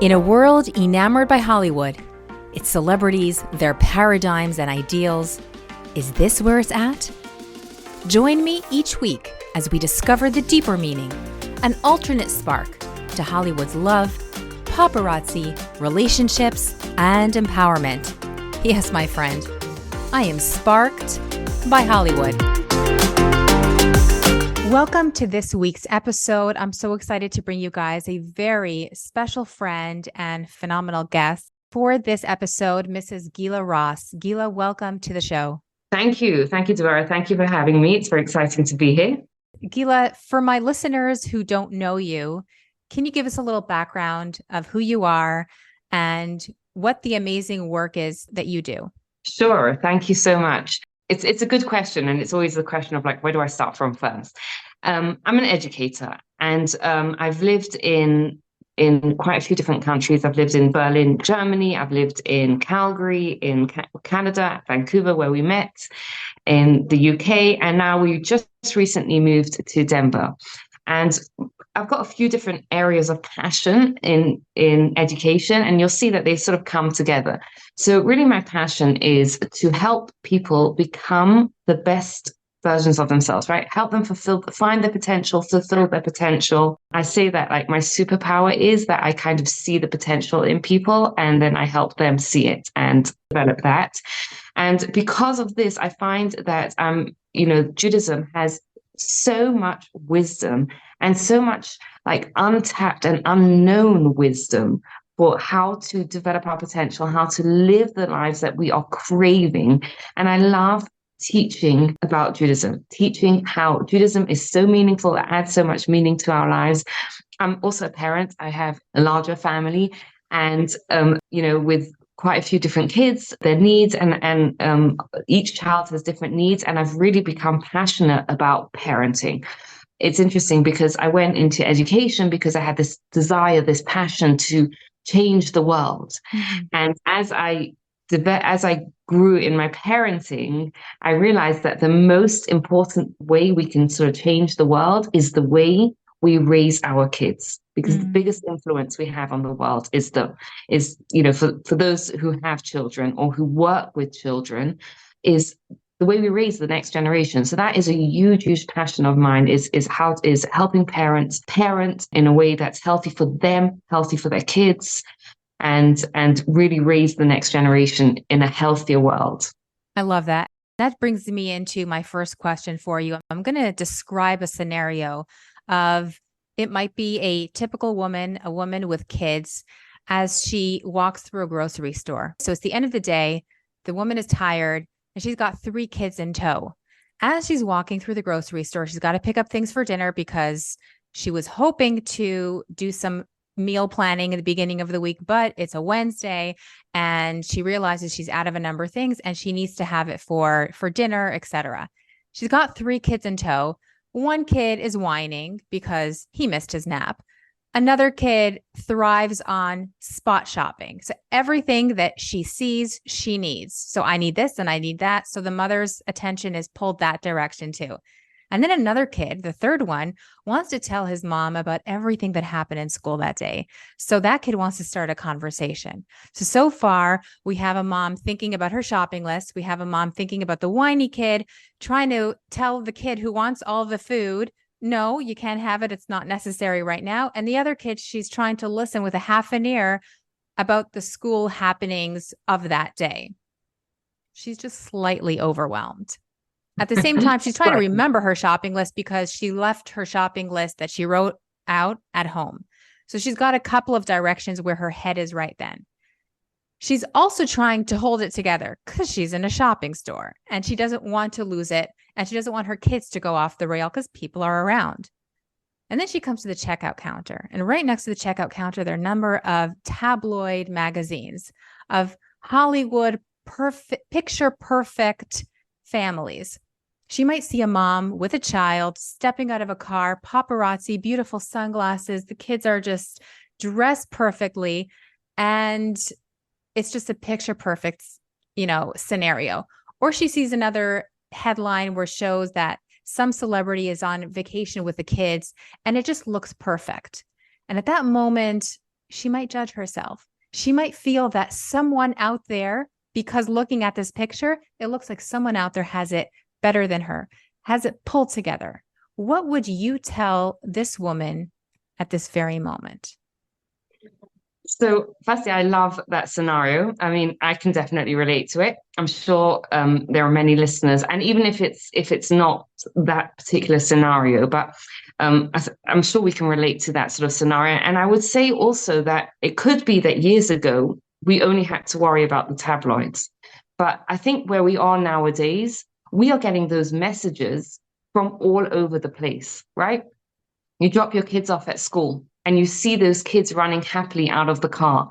In a world enamored by Hollywood, its celebrities, their paradigms and ideals, is this where it's at? Join me each week as we discover the deeper meaning, an alternate spark to Hollywood's love, paparazzi, relationships, and empowerment. Yes, my friend, I am sparked by Hollywood. Welcome to this week's episode. I'm so excited to bring you guys a very special friend and phenomenal guest for this episode, Mrs. Gila Ross. Gila, welcome to the show. Thank you. Thank you, Deborah. Thank you for having me. It's very exciting to be here. Gila, for my listeners who don't know you, can you give us a little background of who you are and what the amazing work is that you do? Sure. Thank you so much. It's a good question, and it's always the question of like, where do I start from first? I'm an educator, and I've lived in quite a few different countries. I've lived in Berlin, Germany. I've lived in Calgary, in Canada, Vancouver, where we met, in the UK, and now we just recently moved to Denver. And I've got a few different areas of passion in education, and you'll see that they sort of come together. So really my passion is to help people become the best versions of themselves, right? Help them find their potential, fulfill their potential. I say that like my superpower is that I kind of see the potential in people, and then I help them see it and develop that. And because of this, I find that Judaism has so much wisdom and so much like untapped and unknown wisdom for how to develop our potential, how to live the lives that we are craving. And I love teaching about Judaism, teaching how Judaism is so meaningful, it adds so much meaning to our lives. I'm also a parent. I have a larger family, and with quite a few different kids, their needs, and each child has different needs. And I've really become passionate about parenting. It's interesting because I went into education because I had this desire, this passion to change the world. Mm-hmm. And as I grew in my parenting, I realized that the most important way we can sort of change the world is the way we raise our kids, because the biggest influence we have on the world is for those who have children or who work with children, is the way we raise the next generation. So that is a huge passion of mine, is helping parents parent in a way that's healthy for them, healthy for their kids, and really raise the next generation in a healthier world. I love that. That brings me into my first question for you. I'm going to describe a scenario of, it might be a typical woman, a woman with kids, as she walks through a grocery store. So it's the end of the day, the woman is tired, and she's got 3 kids in tow. As she's walking through the grocery store, she's got to pick up things for dinner because she was hoping to do some meal planning at the beginning of the week, but it's a Wednesday and she realizes she's out of a number of things and she needs to have it for dinner, etc. She's got 3 kids in tow. One kid is whining because he missed his nap. Another kid thrives on spot shopping. So everything that she sees, she needs. So I need this and I need that. So the mother's attention is pulled that direction too. And then another kid, the third one, wants to tell his mom about everything that happened in school that day. So that kid wants to start a conversation. So far, we have a mom thinking about her shopping list. We have a mom thinking about the whiny kid, trying to tell the kid who wants all the food, no, you can't have it. It's not necessary right now. And the other kid, she's trying to listen with a half an ear about the school happenings of that day. She's just slightly overwhelmed. At the same time, she's trying to remember her shopping list because she left her shopping list that she wrote out at home. So she's got a couple of directions where her head is right then. She's also trying to hold it together because she's in a shopping store and she doesn't want to lose it. And she doesn't want her kids to go off the rail because people are around. And then she comes to the checkout counter. And right next to the checkout counter, there are a number of tabloid magazines of Hollywood picture perfect families. She might see a mom with a child stepping out of a car, paparazzi, beautiful sunglasses. The kids are just dressed perfectly. And it's just a picture perfect, scenario. Or she sees another headline where it shows that some celebrity is on vacation with the kids and it just looks perfect. And at that moment, she might judge herself. She might feel that someone out there, because looking at this picture, it looks like someone out there has it better than her, has it pulled together. What would you tell this woman at this very moment? So, firstly, I love that scenario. I mean, I can definitely relate to it. I'm sure there are many listeners, and even if it's not that particular scenario, but I'm sure we can relate to that sort of scenario. And I would say also that it could be that years ago we only had to worry about the tabloids, but I think where we are nowadays, we are getting those messages from all over the place, right? You drop your kids off at school and you see those kids running happily out of the car.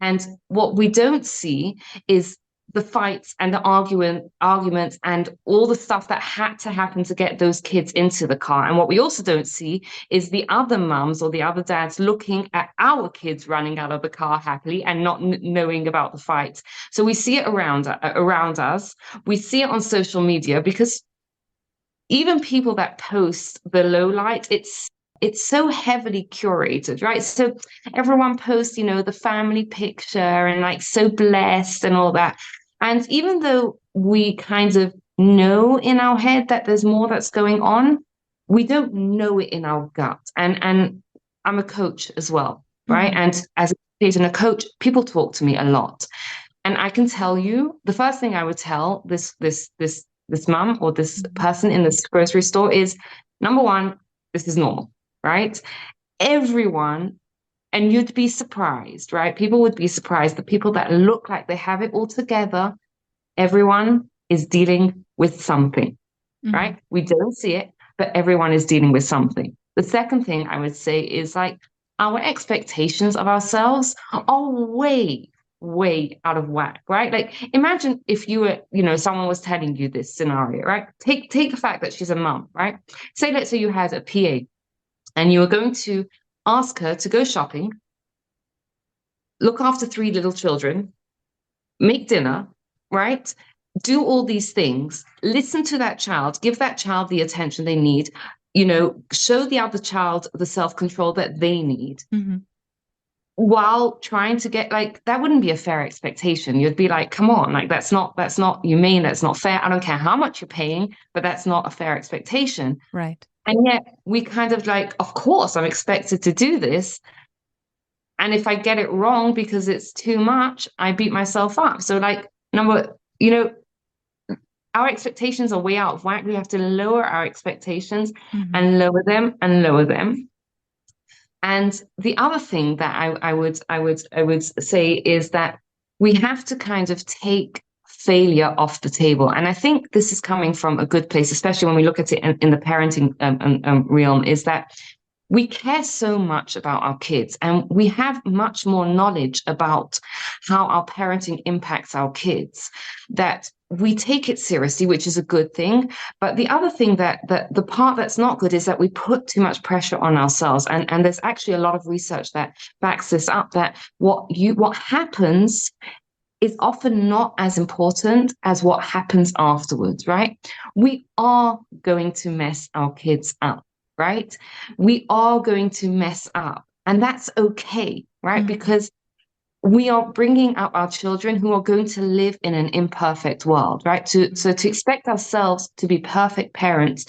And what we don't see is the fights and the arguments and all the stuff that had to happen to get those kids into the car. And what we also don't see is the other mums or the other dads looking at our kids running out of the car happily and not knowing about the fight. So we see it around us. We see it on social media because even people that post the low light, it's so heavily curated, right? So everyone posts, the family picture and like so blessed and all that. And even though we kind of know in our head that there's more that's going on, we don't know it in our gut. And I'm a coach as well, right? Mm-hmm. And as a coach, people talk to me a lot. And I can tell you the first thing I would tell this mum or this person in this grocery store is number one, this is normal, right? Everyone, and you'd be surprised, right? People would be surprised. The people that look like they have it all together, everyone is dealing with something, Mm-hmm. right? We don't see it, but everyone is dealing with something. The second thing I would say is like our expectations of ourselves are way out of whack, right? Like imagine if you were, someone was telling you this scenario, right? Take the fact that she's a mum, right? Let's say you had a PA and you were going to ask her to go shopping, look after three little children, make dinner, right? Do all these things, listen to that child, give that child the attention they need, show the other child the self-control that they need. Mm-hmm. While trying to get like that wouldn't be a fair expectation. You'd be like, come on, like that's not humane, that's not fair. I don't care how much you're paying, but that's not a fair expectation. Right. And yet we kind of like, of course, I'm expected to do this. And if I get it wrong because it's too much, I beat myself up. So like our expectations are way out of whack. We have to lower our expectations Mm-hmm. and lower them and lower them. And the other thing that I would say is that we have to kind of take failure off the table. And I think this is coming from a good place, especially when we look at it in the parenting realm, is that we care so much about our kids and we have much more knowledge about how our parenting impacts our kids that we take it seriously, which is a good thing. But the other thing that the part that's not good is that we put too much pressure on ourselves. And there's actually a lot of research that backs this up, that what happens is often not as important as what happens afterwards, right? We are going to mess our kids up, right? We are going to mess up, and that's okay, right? Mm-hmm. Because we are bringing up our children who are going to live in an imperfect world, right? So to expect ourselves to be perfect parents,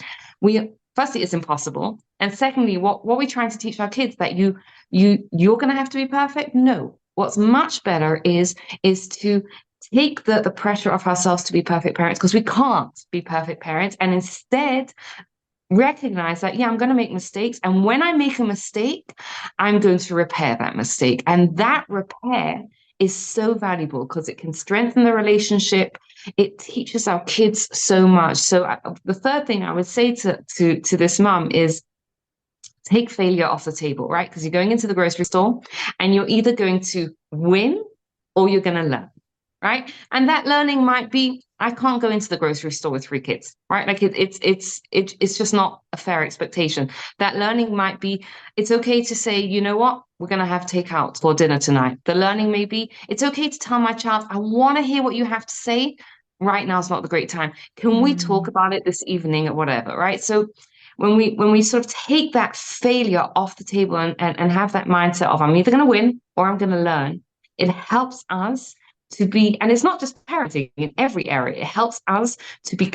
firstly, it's impossible. And secondly, what we're trying to teach our kids that you're going to have to be perfect? No. What's much better is to take the pressure off ourselves to be perfect parents, because we can't be perfect parents, and instead recognize that, yeah, I'm going to make mistakes. And when I make a mistake, I'm going to repair that mistake. And that repair is so valuable because it can strengthen the relationship. It teaches our kids so much. So the third thing I would say to this mum is take failure off the table, right? Because you're going into the grocery store and you're either going to win or you're going to learn, right? And that learning might be, I can't go into the grocery store with three kids, right? Like it's just not a fair expectation. That learning might be, it's okay to say, you know what, we're going to have takeout for dinner tonight. The learning may be, it's okay to tell my child, I want to hear what you have to say. Right now is not the great time. Can we talk about it this evening or whatever, right? So when we sort of take that failure off the table and have that mindset of I'm either going to win or I'm going to learn, it helps us to be, and it's not just parenting in every area, it helps us to be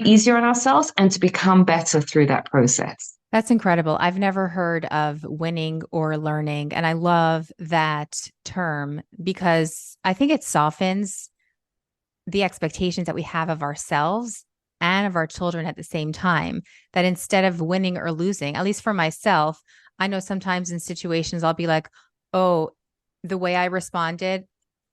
easier on ourselves and to become better through that process. That's incredible. I've never heard of winning or learning. And I love that term because I think it softens the expectations that we have of ourselves and of our children at the same time. That instead of winning or losing, at least for myself, I know sometimes in situations I'll be like, oh, the way I responded,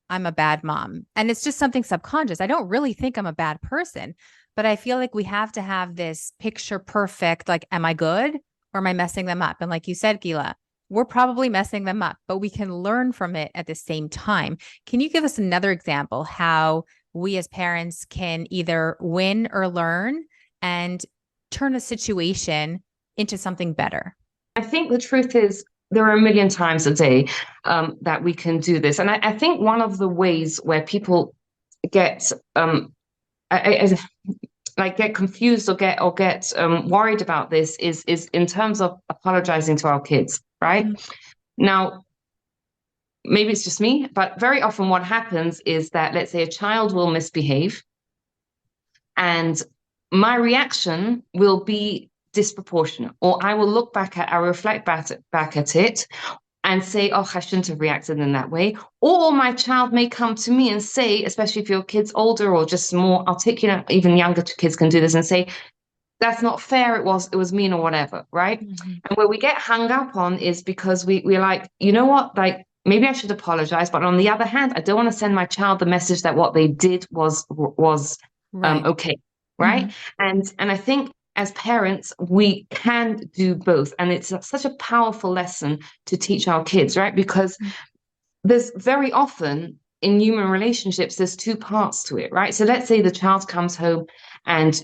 I'm a bad mom. And it's just something subconscious. I don't really think I'm a bad person, but I feel like we have to have this picture perfect, like, am I good or am I messing them up? And like you said, Gila, we're probably messing them up, but we can learn from it at the same time. Can you give us another example how we as parents can either win or learn and turn a situation into something better? I think the truth is there are a million times a day that we can do this. And I think one of the ways where people get like get confused or get worried about this is in terms of apologizing to our kids, right? Mm-hmm. Now, maybe it's just me, but very often what happens is that let's say a child will misbehave and my reaction will be disproportionate, or I will reflect back at it and say, oh, I shouldn't have reacted in that way. Or my child may come to me and say, especially if your kid's older or just more articulate, even younger kids can do this and say, that's not fair. It was mean or whatever, right? Mm-hmm. And where we get hung up on is because we're like, you know what, like maybe I should apologize, but on the other hand, I don't want to send my child the message that what they did was Right. okay, Mm-hmm. right? And I think as parents, we can do both, and it's such a powerful lesson to teach our kids, right? Because there's very often in human relationships, there's two parts to it, right? So let's say the child comes home and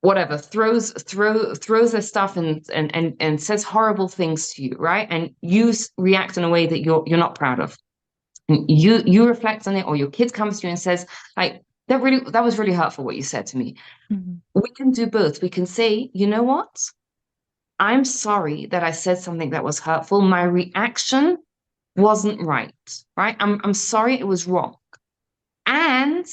whatever throws their stuff and says horrible things to you, right? And you react in a way that you're not proud of. And you reflect on it, or your kid comes to you and says, like, that was really hurtful what you said to me. Mm-hmm. We can do both. We can say, you know what? I'm sorry that I said something that was hurtful. My reaction wasn't right, right? I'm sorry it was wrong. And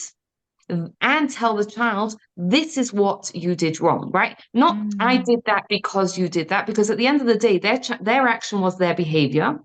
tell the child this is what you did wrong, right? Not I Mm-hmm. did that because you did that, because at the end of the day their action was their behavior,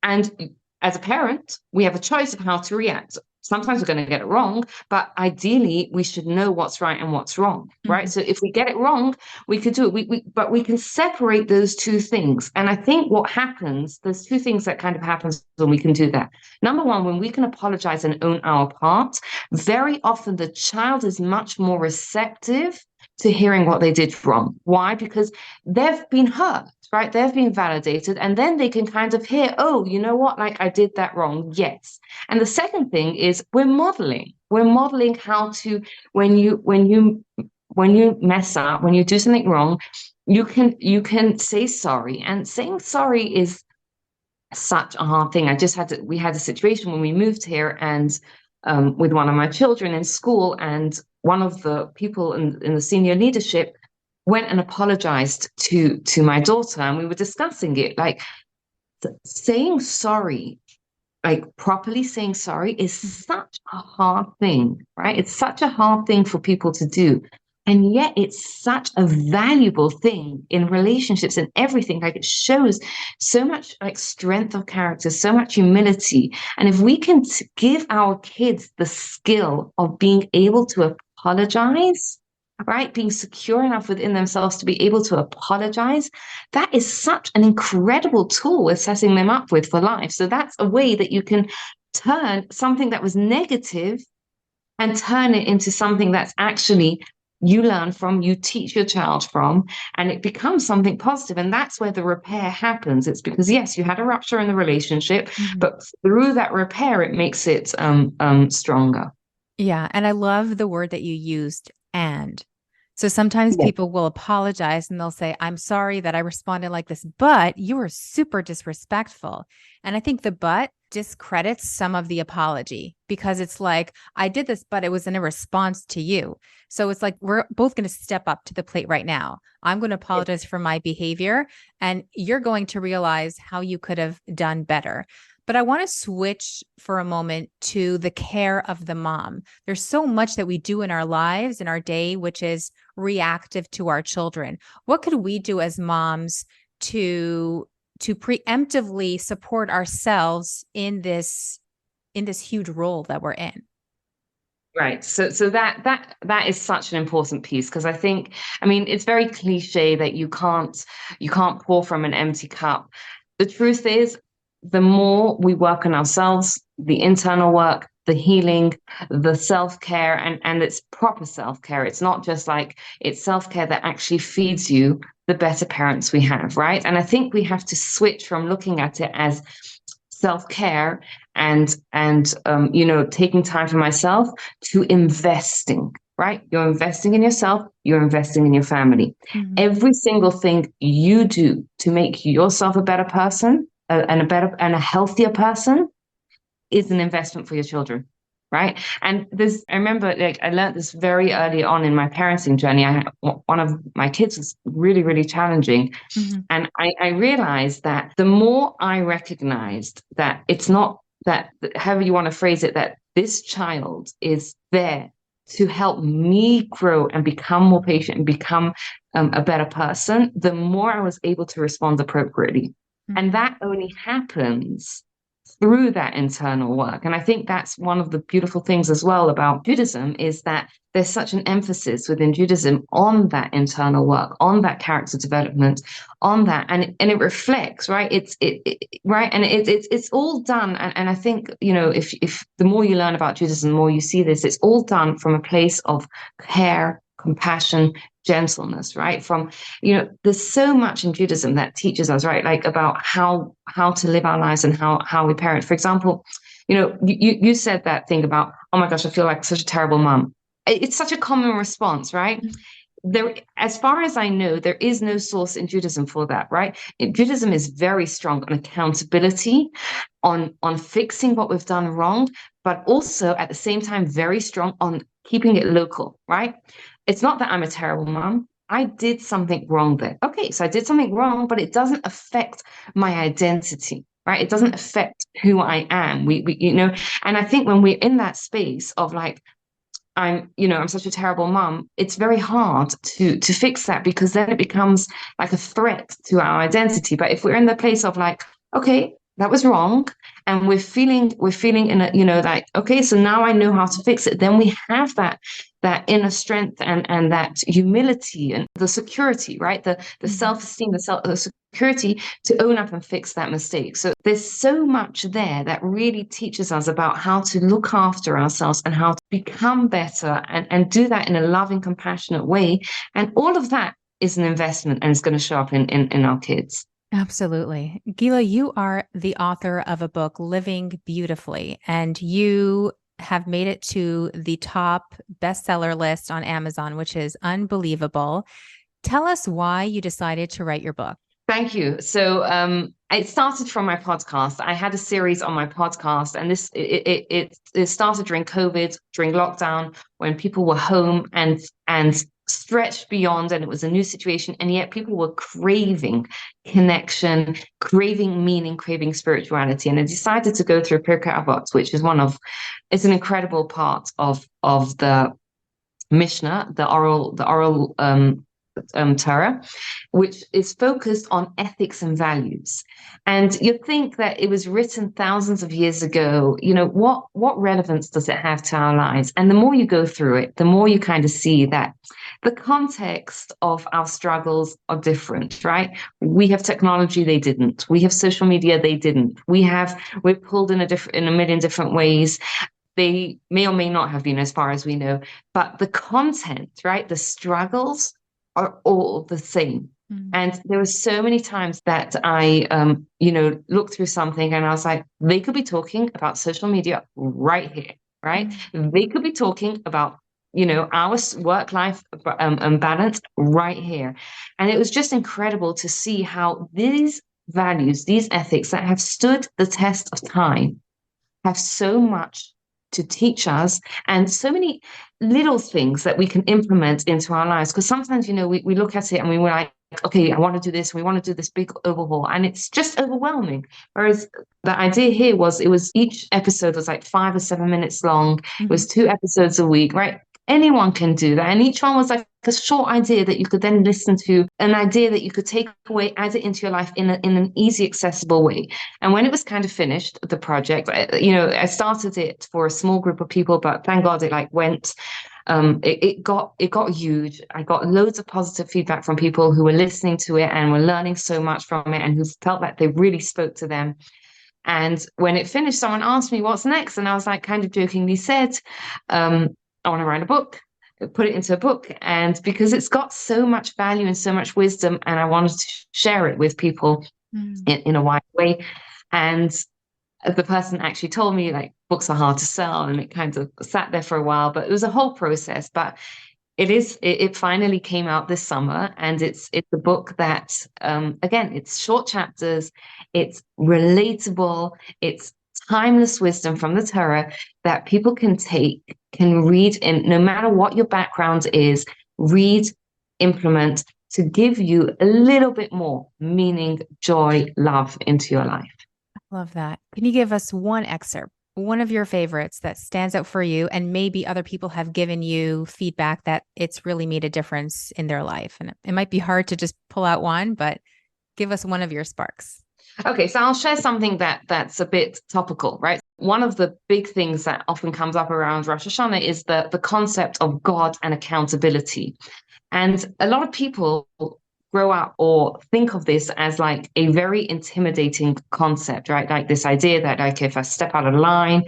and as a parent we have a choice of how to react. Sometimes we're going to get it wrong, but ideally we should know what's right and what's wrong, right? So if we get it wrong, we could do it. But we can separate those two things. And I think what happens, there's two things that kind of happens when we can do that. Number one, when we can apologize and own our part, very often the child is much more receptive to hearing what they did wrong. Why? Because they've been hurt, right? They've been validated, and then they can kind of hear, oh, you know what? Like I did that wrong. Yes. And the second thing is we're modeling. We're modeling how to, when you mess up, when you do something wrong, you can say sorry. And saying sorry is such a hard thing. We had a situation when we moved here, and with one of my children in school, and one of the people in the senior leadership went and apologized to my daughter, and we were discussing it. Like saying sorry, like properly saying sorry is such a hard thing, right? It's such a hard thing for people to do. And yet it's such a valuable thing in relationships and everything. Like it shows so much like strength of character, so much humility. And if we can give our kids the skill of being able to apologize, right? Being secure enough within themselves to be able to apologize, that is such an incredible tool we're setting them up with for life. So that's a way that you can turn something that was negative and turn it into something that's actually you learn from, you teach your child from, and it becomes something positive. And that's where the repair happens. It's because, yes, you had a rupture in the relationship, Mm-hmm. but through that repair, it makes it stronger. Yeah. And I love the word that you used, and. So sometimes Yeah. people will apologize and they'll say, I'm sorry that I responded like this, but you were super disrespectful. And I think the but discredits some of the apology because it's like, I did this, but it was in a response to you. So it's like, we're both going to step up to the plate right now. I'm going to apologize for my behavior, and you're going to realize how you could have done better. But I want to switch for a moment to the care of the mom. There's so much that we do in our lives, in our day, which is reactive to our children. What could we do as moms to preemptively support ourselves in this huge role that we're in? Right. So that is such an important piece, because I think, I mean, it's very cliche that you can't pour from an empty cup. The truth is, the more we work on ourselves, the internal work, the healing, the self-care, and it's proper self-care. It's not just like, it's self-care that actually feeds you, the better parents we have, right? And I think we have to switch from looking at it as self-care and taking time for myself, to investing, right? You're investing in yourself, you're investing in your family. Mhm. Every single thing you do to make yourself a better person, and a healthier person, is an investment for your children, right? And this, I remember, like, I learned this very early on in my parenting journey. One of my kids was really, really challenging. Mhm. And I realized that the more I recognized that it's not that, however you want to phrase it, that this child is there to help me grow and become more patient and become a better person, the more I was able to respond appropriately. And Mhm. that only happens through that internal work. And I think that's one of the beautiful things as well about Judaism, is that there's such an emphasis within Judaism on that internal work, on that character development, on that, and it reflects, right? Right, and it's all done. And I think, if the more you learn about Judaism, the more you see this, it's all done from a place of care, compassion, gentleness, right? From, there's so much in Judaism that teaches us, right, like, about how to live our lives and how we parent. For example, you said that thing about, oh my gosh, I feel like such a terrible mom. It's such a common response, right? There, as far as I know, there is no source in Judaism for that, right? Judaism is very strong on accountability, on fixing what we've done wrong, but also at the same time very strong on keeping it local, right? It's not that I'm a terrible mom. I did something wrong there. Okay, so I did something wrong, but it doesn't affect my identity, right? It doesn't affect who I am. And I think when we're in that space of like, I'm such a terrible mom, it's very hard to fix that, because then it becomes like a threat to our identity. But if we're in the place of like, okay, that was wrong, and we're feeling in a, like, okay, so now I know how to fix it, then we have that inner strength and that humility and the security, right? The Mhm. self-esteem, the security to own up and fix that mistake. So there's so much there that really teaches us about how to look after ourselves and how to become better, and do that in a loving, compassionate way. And all of that is an investment, and it's going to show up in our kids. Absolutely. Gila, you are the author of a book, Living Beautifully, and you have made it to the top bestseller list on Amazon, which is unbelievable. Tell us why you decided to write your book. Thank you. So it started from my podcast. I had a series on my podcast, and it started during COVID, during lockdown, when people were home and stretched beyond, and it was a new situation, and yet people were craving connection, craving meaning, craving spirituality. And I decided to go through Pirkei Avot, which is it's an incredible part of the Mishnah, the oral Torah, which is focused on ethics and values. And you think that it was written thousands of years ago, what relevance does it have to our lives? And the more you go through it, the more you kind of see that the context of our struggles are different, right? We have technology, they didn't. We have social media, they didn't. We're pulled in a million different ways. They may or may not have been, as far as we know, but the content, right? The struggles are all the same. Mm. And there were so many times that I, looked through something and I was like, they could be talking about social media right here, right? Mm. They could be talking about, our work-life balance right here. And it was just incredible to see how these values, these ethics that have stood the test of time, have so much to teach us, and so many little things that we can implement into our lives. Because sometimes, we look at it and we were like, okay, I want to do this. We want to do this big overhaul. And it's just overwhelming. Whereas the idea here was each episode was like 5 or 7 minutes long. It was 2 episodes a week, right? Anyone can do that. And each one was like a short idea that you could then listen to, an idea that you could take away, add it into your life in an easy, accessible way. And when it was kind of finished, the project, I started it for a small group of people, but thank God it like went. It got huge. I got loads of positive feedback from people who were listening to it and were learning so much from it, and who felt that they really spoke to them. And when it finished, someone asked me what's next, and I was like, kind of jokingly said, I want to write a book, put it into a book, and because it's got so much value and so much wisdom, and I wanted to share it with people in a wide way. And the person actually told me like books are hard to sell, and it kind of sat there for a while, but it was a whole process. But it finally came out this summer, and it's a book that again, it's short chapters, it's relatable, it's timeless wisdom from the Torah that people can read in, no matter what your background is, read, implement, to give you a little bit more meaning, joy, love into your life. Love that. Can you give us one excerpt, one of your favorites that stands out for you, and maybe other people have given you feedback that it's really made a difference in their life? And it might be hard to just pull out one, but give us one of your sparks. Okay, so I'll share something that's a bit topical, right? One of the big things that often comes up around Rosh Hashanah is the concept of God and accountability. And a lot of people grow up or think of this as like a very intimidating concept, right? Like this idea that like if I step out of line,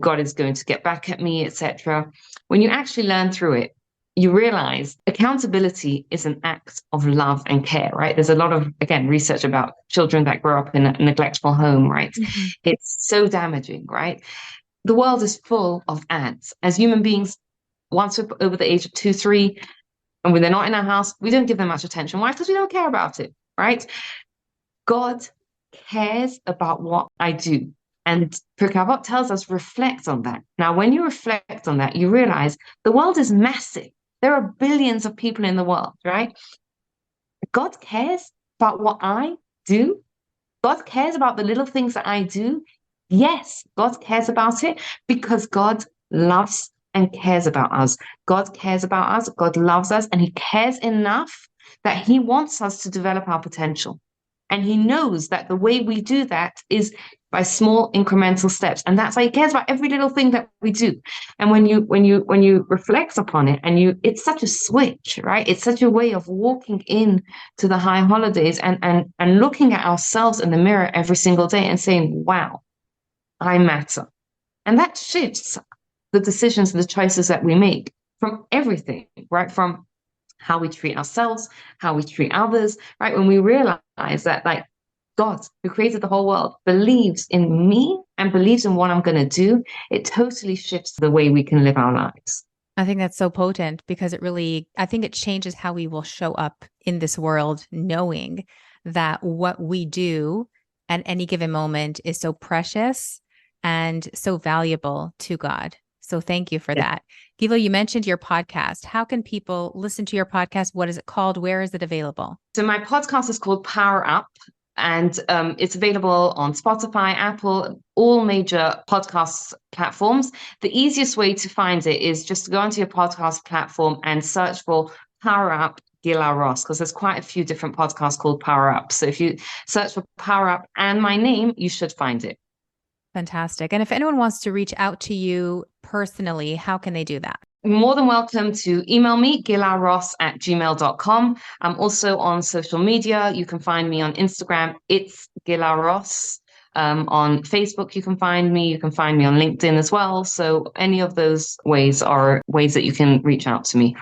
God is going to get back at me, etc. When you actually learn through it, you realize accountability is an act of love and care, right? There's a lot of, again, research about children that grow up in a neglectful home, right? It's so damaging, right? The world is full of ants. As human beings, once we're over the age of 2, 3, and when they're not in our house, we don't give them much attention. Why? Because we don't care about it, right? God cares about what I do. And Pirkei tells us, reflect on that. Now, when you reflect on that, you realize the world is massive. There are billions of people in the world, right? God cares about what I do. God cares about the little things that I do. Yes, God cares about it because God loves and cares about us. God cares about us. God loves us, and he cares enough that he wants us to develop our potential. And he knows that the way we do that is by small incremental steps. And that's why he cares about every little thing that we do. And when you reflect upon it, and it's such a switch, right? It's such a way of walking in to the high holidays and looking at ourselves in the mirror every single day and saying, wow, I matter. And that shifts the decisions and the choices that we make from everything, right? From how we treat ourselves, how we treat others, right? When we realize that, like, God, who created the whole world, believes in me and believes in what I'm going to do, it totally shifts the way we can live our lives. I think that's so potent because I think it changes how we will show up in this world, knowing that what we do at any given moment is so precious and so valuable to God. So thank you for that. Gila, you mentioned your podcast. How can people listen to your podcast? What is it called? Where is it available? So my podcast is called Power Up, and it's available on Spotify, Apple, all major podcast platforms. The easiest way to find it is just to go onto your podcast platform and search for Power Up Gila Ross, because there's quite a few different podcasts called Power Up. So if you search for Power Up and my name, you should find it. Fantastic. And if anyone wants to reach out to you personally, how can they do that? More than welcome to email me, gilaross@gmail.com. I'm also on social media. You can find me on Instagram. It's Gila Ross. On Facebook, you can find me. You can find me on LinkedIn as well. So any of those ways are ways that you can reach out to me.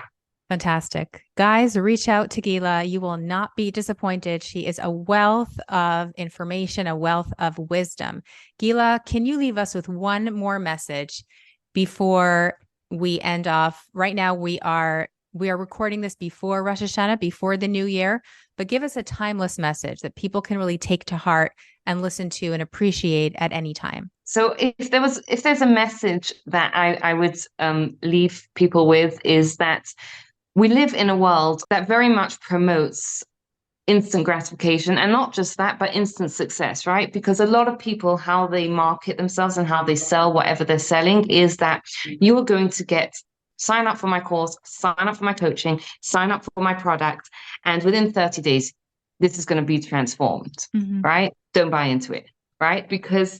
Fantastic. Guys, reach out to Gila. You will not be disappointed. She is a wealth of information, a wealth of wisdom. Gila, can you leave us with one more message before we end off? Right now, we are We are recording this before Rosh Hashanah, before the new year, but give us a timeless message that people can really take to heart and listen to and appreciate at any time. So if there's a message that I would leave people with, is that we live in a world that very much promotes instant gratification, and not just that, but instant success, right? Because a lot of people, how they market themselves and how they sell whatever they're selling is that you are going to sign up for my course, sign up for my coaching, sign up for my product, and within 30 days, this is going to be transformed, right? Don't buy into it, right? Because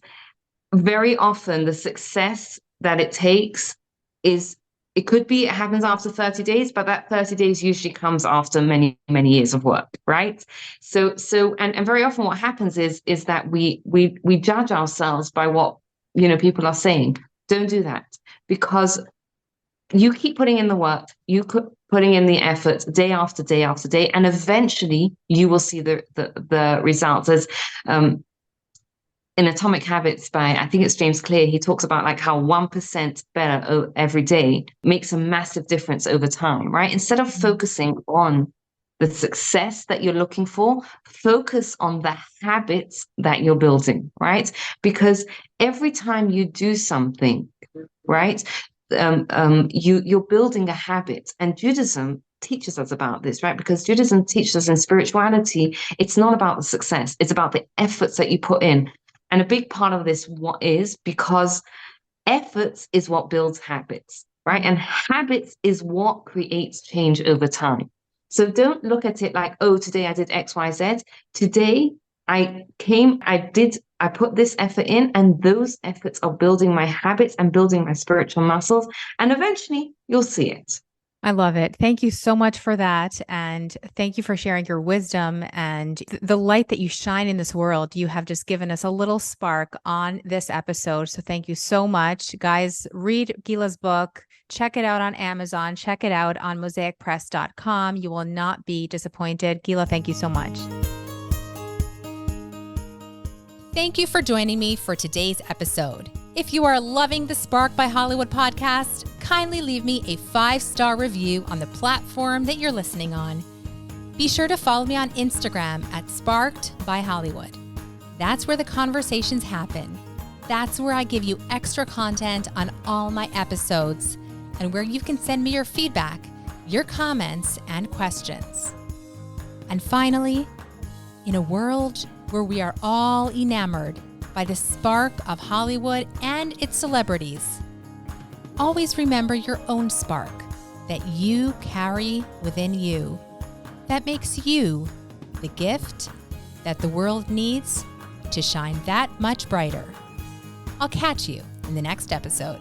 very often the success that it takes it happens after 30 days, but that 30 days usually comes after many, many years of work, right? And very often what happens is that we judge ourselves by what, people are saying. Don't do that, because you keep putting in the work, putting in the effort day after day after day, and eventually you will see the results. As in Atomic Habits by, I think it's James Clear, he talks about like how 1% better every day makes a massive difference over time, right? Instead of focusing on the success that you're looking for, focus on the habits that you're building, right? Because every time you do something, right, you're building a habit. And Judaism teaches us about this, right? Because Judaism teaches us in spirituality, it's not about the success, it's about the efforts that you put in. And a big part of this is because efforts is what builds habits, right? And habits is what creates change over time. So don't look at it like, oh, today I did X, Y, Z. Today I put this effort in, and those efforts are building my habits and building my spiritual muscles. And eventually you'll see it. I love it. Thank you so much for that. And thank you for sharing your wisdom and the light that you shine in this world. You have just given us a little spark on this episode. So thank you so much. Guys, read Gila's book. Check it out on Amazon. Check it out on mosaicpress.com. You will not be disappointed. Gila, thank you so much. Thank you for joining me for today's episode. If you are loving the Spark by Hollywood podcast, kindly leave me a 5-star review on the platform that you're listening on. Be sure to follow me on Instagram at Sparked by Hollywood. That's where the conversations happen. That's where I give you extra content on all my episodes, and where you can send me your feedback, your comments, and questions. And finally, in a world where we are all enamored by the spark of Hollywood and its celebrities, always remember your own spark that you carry within you, that makes you the gift that the world needs to shine that much brighter. I'll catch you in the next episode.